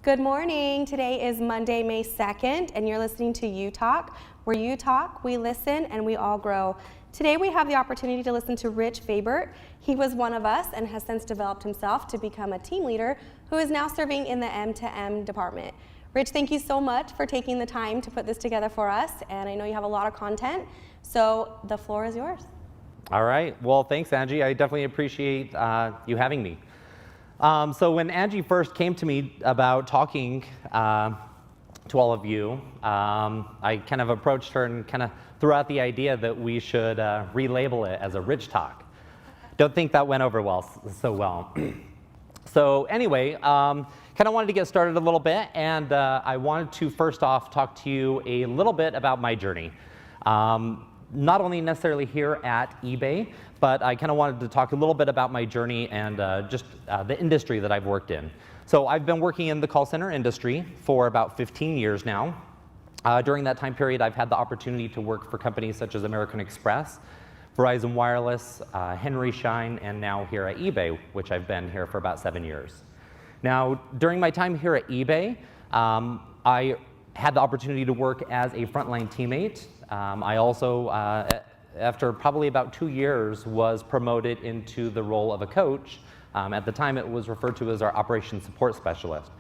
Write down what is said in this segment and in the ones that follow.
Good morning. Today is Monday, May 2nd, and you're listening to You Talk, where you talk, we listen, and we all grow. Today we have the opportunity to listen to Rich Fabert. He was one of us and has since developed himself to become a team leader who is now serving in the M2M department. Rich, thank you so much for taking the time to put this together for us, and I know you have a lot of content, so the floor is yours. All right. Well, thanks, Angie. I definitely appreciate you having me. So when Angie first came to me about talking to all of you, I kind of approached her and kind of threw out the idea that we should relabel it as a Rich Talk. Don't think that went over so well. So anyway, kind of wanted to get started a little bit, and I wanted to first off talk to you a little bit about my journey. Not only necessarily here at eBay, but I kind of wanted to talk a little bit about my journey and just the industry that I've worked in. So I've been working in the call center industry for about 15 years now. During that time period, I've had the opportunity to work for companies such as American Express, Verizon Wireless, Henry Schein, and now here at eBay, which I've been here for about 7 years. Now, during my time here at eBay, I had the opportunity to work as a frontline teammate. I also, after probably about 2 years, was promoted into the role of a coach. At the time, it was referred to as our operations support specialist.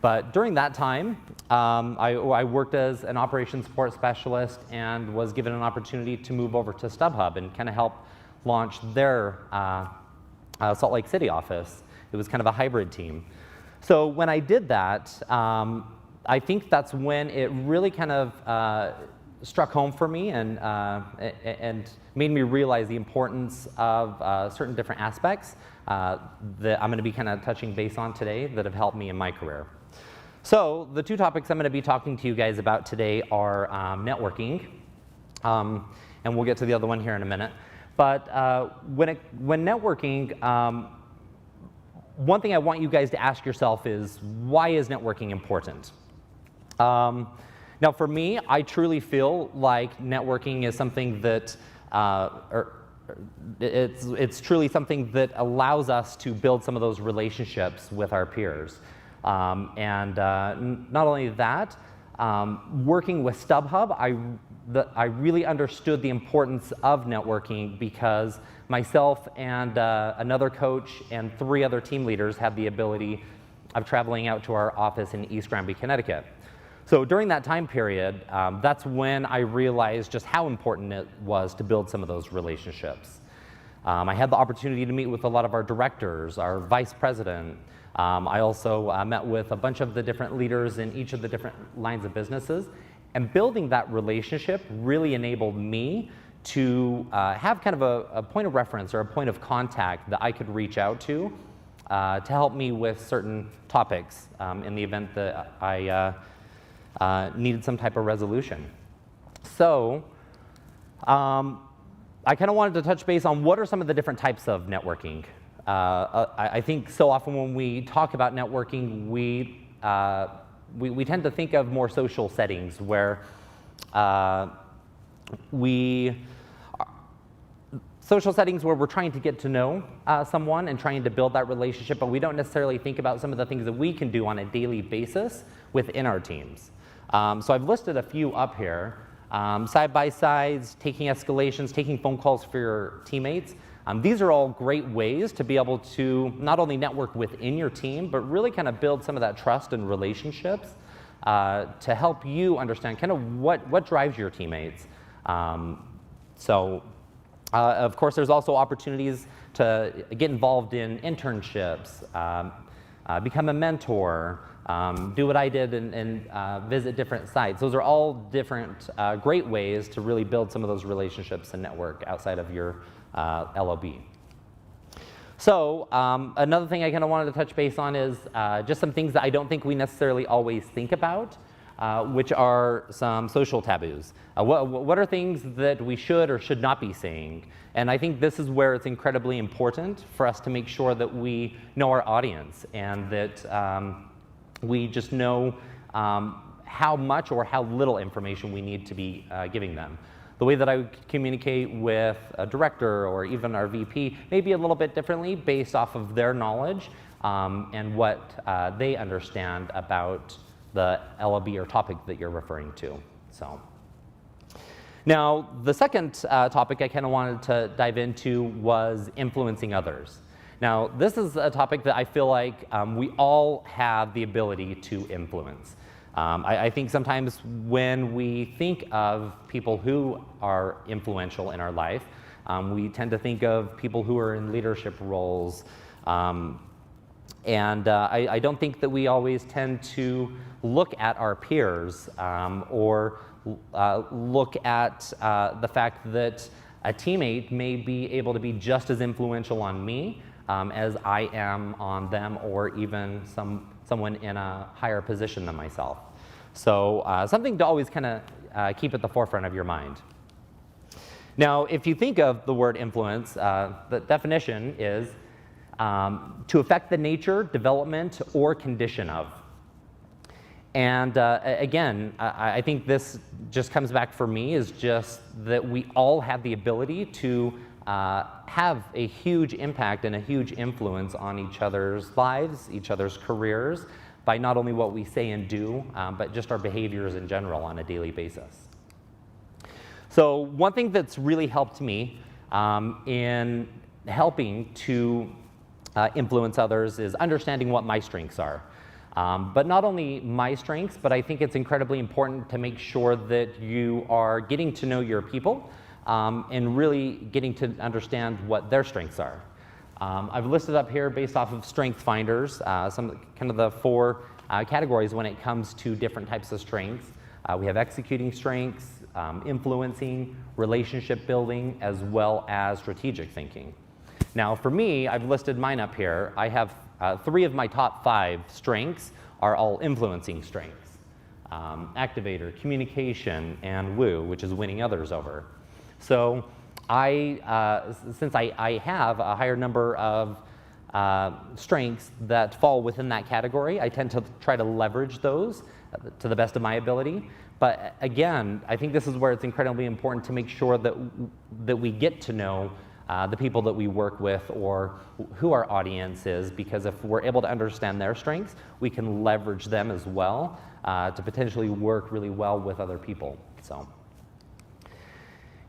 But during that time, I worked as an operations support specialist and was given an opportunity to move over to StubHub and kind of help launch their Salt Lake City office. It was kind of a hybrid team. So when I did that, I think that's when it really kind of struck home for me and made me realize the importance of certain different aspects that I'm going to be kind of touching base on today that have helped me in my career. So the two topics I'm going to be talking to you guys about today are networking, and we'll get to the other one here in a minute. But when networking, one thing I want you guys to ask yourself is, why is networking important? Now, for me, I truly feel like networking is something that, it's truly something that allows us to build some of those relationships with our peers. And not only that, working with StubHub, I really understood the importance of networking because myself and another coach and 3 other team leaders had the ability of traveling out to our office in East Granby, Connecticut. So during that time period, that's when I realized just how important it was to build some of those relationships. I had the opportunity to meet with a lot of our directors, our vice president. I also met with a bunch of the different leaders in each of the different lines of businesses. And building that relationship really enabled me to have kind of a point of reference or a point of contact that I could reach out to help me with certain topics in the event that I needed some type of resolution. So I kind of wanted to touch base on what are some of the different types of networking. I think so often when we talk about networking, we tend to think of more social settings where social settings where we're trying to get to know someone and trying to build that relationship, but we don't necessarily think about some of the things that we can do on a daily basis within our teams. So I've listed a few up here. Side-by-sides, taking escalations, taking phone calls for your teammates. These are all great ways to be able to not only network within your team, but really kind of build some of that trust and relationships to help you understand kind of what drives your teammates. Of course, there's also opportunities to get involved in internships, become a mentor, do what I did and visit different sites. Those are all different great ways to really build some of those relationships and network outside of your LOB. So another thing I kind of wanted to touch base on is just some things that I don't think we necessarily always think about, which are some social taboos. What are things that we should or should not be saying? And I think this is where it's incredibly important for us to make sure that we know our audience and that we just know how much or how little information we need to be giving them. The way that I would communicate with a director or even our VP may be a little bit differently based off of their knowledge, and what they understand about the LOB or topic that you're referring to. So, now the second topic I kind of wanted to dive into was influencing others. Now, this is a topic that I feel like we all have the ability to influence. I think sometimes when we think of people who are influential in our life, we tend to think of people who are in leadership roles. I don't think that we always tend to look at our peers or look at the fact that a teammate may be able to be just as influential on me as I am on them, or even someone in a higher position than myself. So something to always kind of keep at the forefront of your mind. Now, if you think of the word influence, the definition is to affect the nature, development, or condition of. And again, I think this just comes back for me is just that we all have the ability to have a huge impact and a huge influence on each other's lives, each other's careers, by not only what we say and do, but just our behaviors in general on a daily basis. So one thing that's really helped me in helping to influence others is understanding what my strengths are. But not only my strengths, but I think it's incredibly important to make sure that you are getting to know your people and really getting to understand what their strengths are. I've listed up here based off of Strength Finders, some kind of the 4 categories when it comes to different types of strengths. We have executing strengths, influencing, relationship building, as well as strategic thinking. Now for me, I've listed mine up here. I have 3 of my top 5 strengths are all influencing strengths. Activator, communication, and woo, which is winning others over. So since I have a higher number of strengths that fall within that category, I tend to try to leverage those to the best of my ability. But again, I think this is where it's incredibly important to make sure that we get to know the people that we work with or who our audience is, because if we're able to understand their strengths, we can leverage them as well to potentially work really well with other people. So.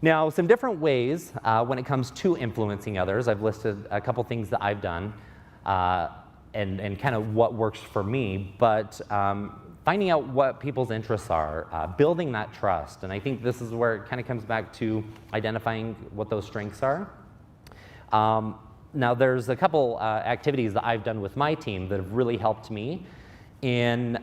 Now, some different ways when it comes to influencing others. I've listed a couple things that I've done and kind of what works for me, but finding out what people's interests are, building that trust. And I think this is where it kind of comes back to identifying what those strengths are. Now, there's a couple activities that I've done with my team that have really helped me in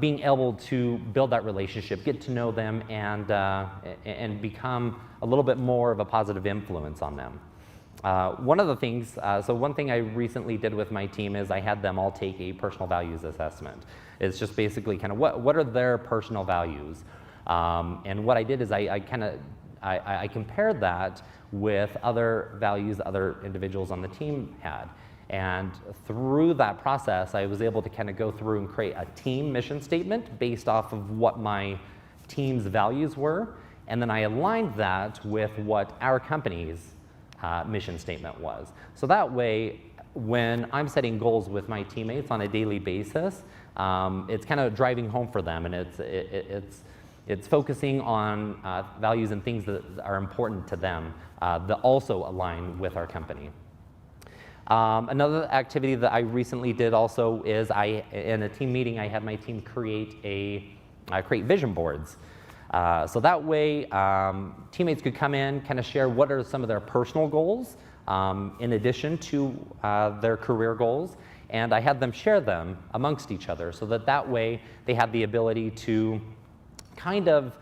being able to build that relationship, get to know them, and become a little bit more of a positive influence on them. One of the things, so one thing I recently did with my team is I had them all take a personal values assessment. It's just basically kind of what are their personal values? And what I did is I compared that with other values other individuals on the team had. And through that process, I was able to kind of go through and create a team mission statement based off of what my team's values were. And then I aligned that with what our company's mission statement was. So that way, when I'm setting goals with my teammates on a daily basis, it's kind of driving home for them, and it's focusing on values and things that are important to them that also align with our company. Another activity that I recently did also is in a team meeting, I had my team create vision boards. So that way, teammates could come in, kind of share what are some of their personal goals in addition to their career goals, and I had them share them amongst each other so that way they had the ability to kind of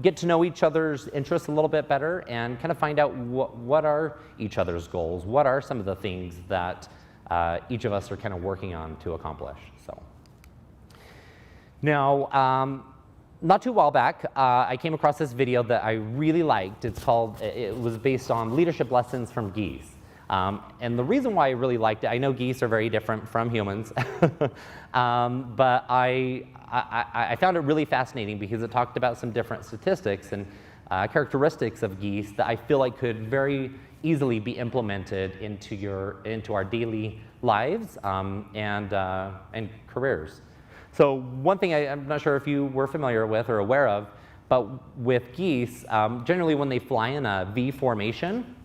get to know each other's interests a little bit better and kind of find out what are each other's goals, what are some of the things that each of us are kind of working on to accomplish. So now, not too while back, I came across this video that I really liked. It was based on leadership lessons from geese. And the reason why I really liked it, I know geese are very different from humans, but I found it really fascinating because it talked about some different statistics and characteristics of geese that I feel like could very easily be implemented into our daily lives and careers. So one thing I'm not sure if you were familiar with or aware of, but with geese, generally when they fly in a V formation,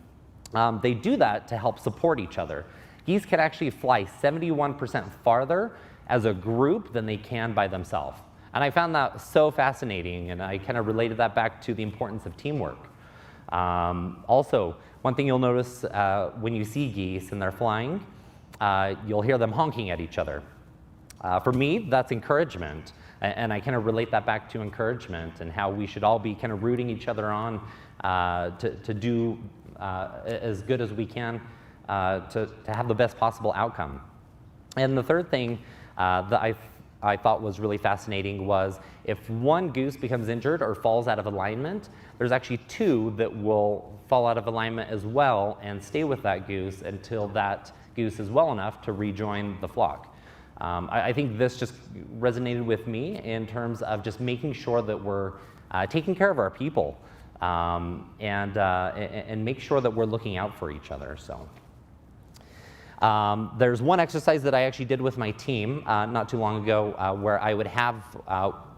they do that to help support each other. Geese can actually fly 71% farther as a group than they can by themselves. And I found that so fascinating, and I kind of related that back to the importance of teamwork. Also, one thing you'll notice when you see geese and they're flying, you'll hear them honking at each other. For me, that's encouragement, and I kind of relate that back to encouragement and how we should all be kind of rooting each other on to do as good as we can to have the best possible outcome. And the third thing that I thought was really fascinating was if one goose becomes injured or falls out of alignment, there's actually two that will fall out of alignment as well and stay with that goose until that goose is well enough to rejoin the flock. I think this just resonated with me in terms of just making sure that we're taking care of our people and make sure that we're looking out for each other. So. There's one exercise that I actually did with my team not too long ago where I would have,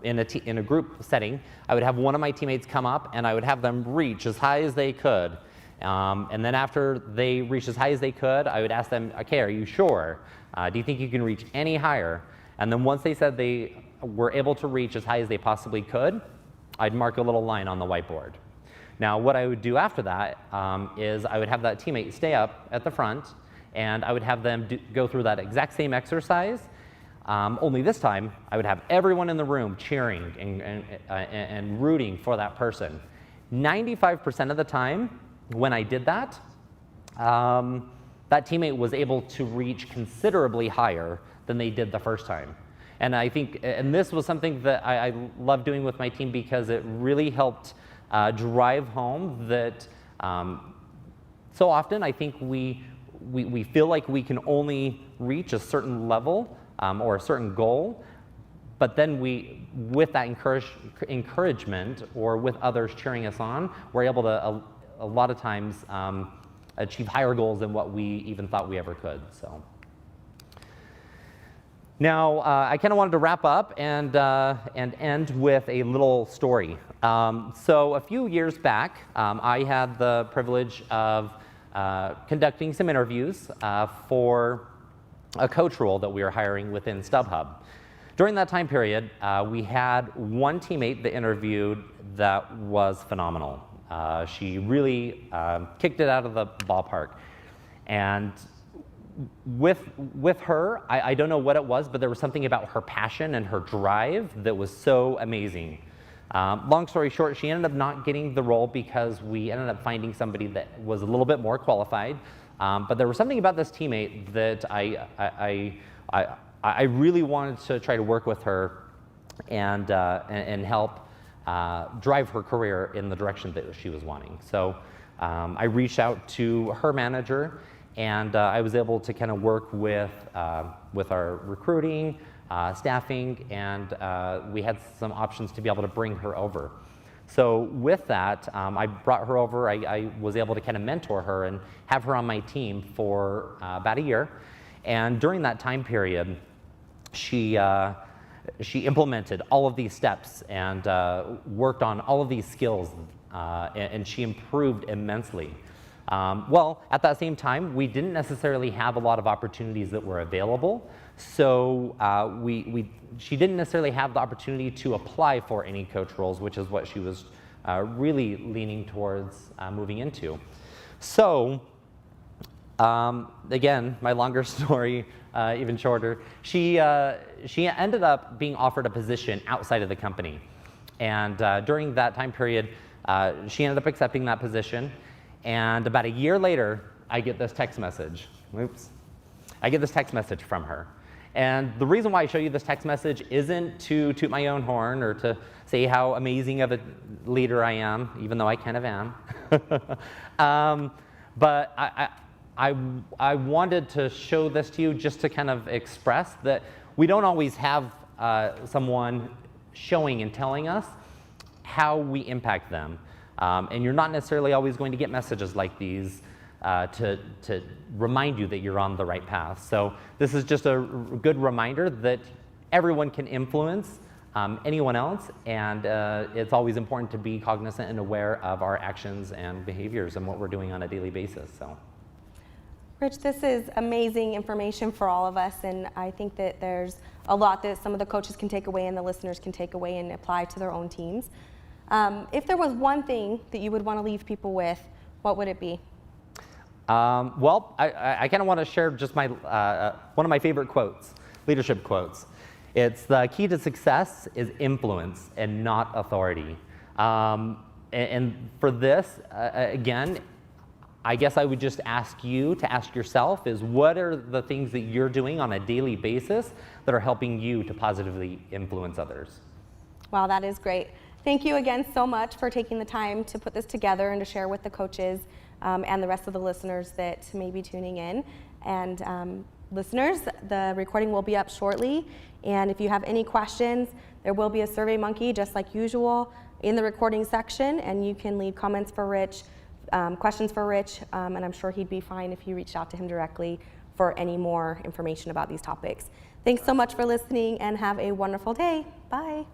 in a group setting, I would have one of my teammates come up and I would have them reach as high as they could. And then after they reached as high as they could, I would ask them, okay, are you sure? Do you think you can reach any higher? And then once they said they were able to reach as high as they possibly could, I'd mark a little line on the whiteboard. Now, what I would do after that is I would have that teammate stay up at the front, and I would have them go through that exact same exercise, only this time I would have everyone in the room cheering and rooting for that person. 95% of the time when I did that, that teammate was able to reach considerably higher than they did the first time. And I think, and this was something that I love doing with my team because it really helped drive home that so often I think we feel like we can only reach a certain level or a certain goal, but then with that encouragement or with others cheering us on, we're able to a lot of times achieve higher goals than what we even thought we ever could. So now I kind of wanted to wrap up and end with a little story. So a few years back, I had the privilege of conducting some interviews for a coach role that we were hiring within StubHub. During that time period, we had one teammate that interviewed that was phenomenal. She really kicked it out of the ballpark. And with her, I don't know what it was, but there was something about her passion and her drive that was so amazing. Long story short, she ended up not getting the role because we ended up finding somebody that was a little bit more qualified. But there was something about this teammate that I really wanted to try to work with her and help drive her career in the direction that she was wanting. So I reached out to her manager, and I was able to kind of work with our recruiting, staffing, and we had some options to be able to bring her over. So with that, I brought her over. I was able to kind of mentor her and have her on my team for about a year. And during that time period, she implemented all of these steps and worked on all of these skills, and she improved immensely. Well, at that same time, we didn't necessarily have a lot of opportunities that were available. So she didn't necessarily have the opportunity to apply for any coach roles, which is what she was really leaning towards moving into. So again, my longer story, even shorter, she ended up being offered a position outside of the company. And during that time period, she ended up accepting that position. And about a year later, I get this text message. Oops. I get this text message from her. And the reason why I show you this text message isn't to toot my own horn or to say how amazing of a leader I am, even though I kind of am. But I wanted to show this to you just to kind of express that we don't always have someone showing and telling us how we impact them. And you're not necessarily always going to get messages like these to remind you that you're on the right path. So this is just a good reminder that everyone can influence anyone else, and it's always important to be cognizant and aware of our actions and behaviors and what we're doing on a daily basis. So, Rich, this is amazing information for all of us, and I think that there's a lot that some of the coaches can take away and the listeners can take away and apply to their own teams. If there was one thing that you would want to leave people with, what would it be? Well, I kind of want to share just my one of my favorite quotes, leadership quotes. It's the key to success is influence and not authority. And for this, again, I guess I would just ask you to ask yourself is what are the things that you're doing on a daily basis that are helping you to positively influence others? Wow, that is great. Thank you again so much for taking the time to put this together and to share with the coaches and the rest of the listeners that may be tuning in. And listeners, the recording will be up shortly. And if you have any questions, there will be a Survey Monkey, just like usual, in the recording section. And you can leave comments for Rich, questions for Rich, and I'm sure he'd be fine if you reached out to him directly for any more information about these topics. Thanks so much for listening, and have a wonderful day. Bye.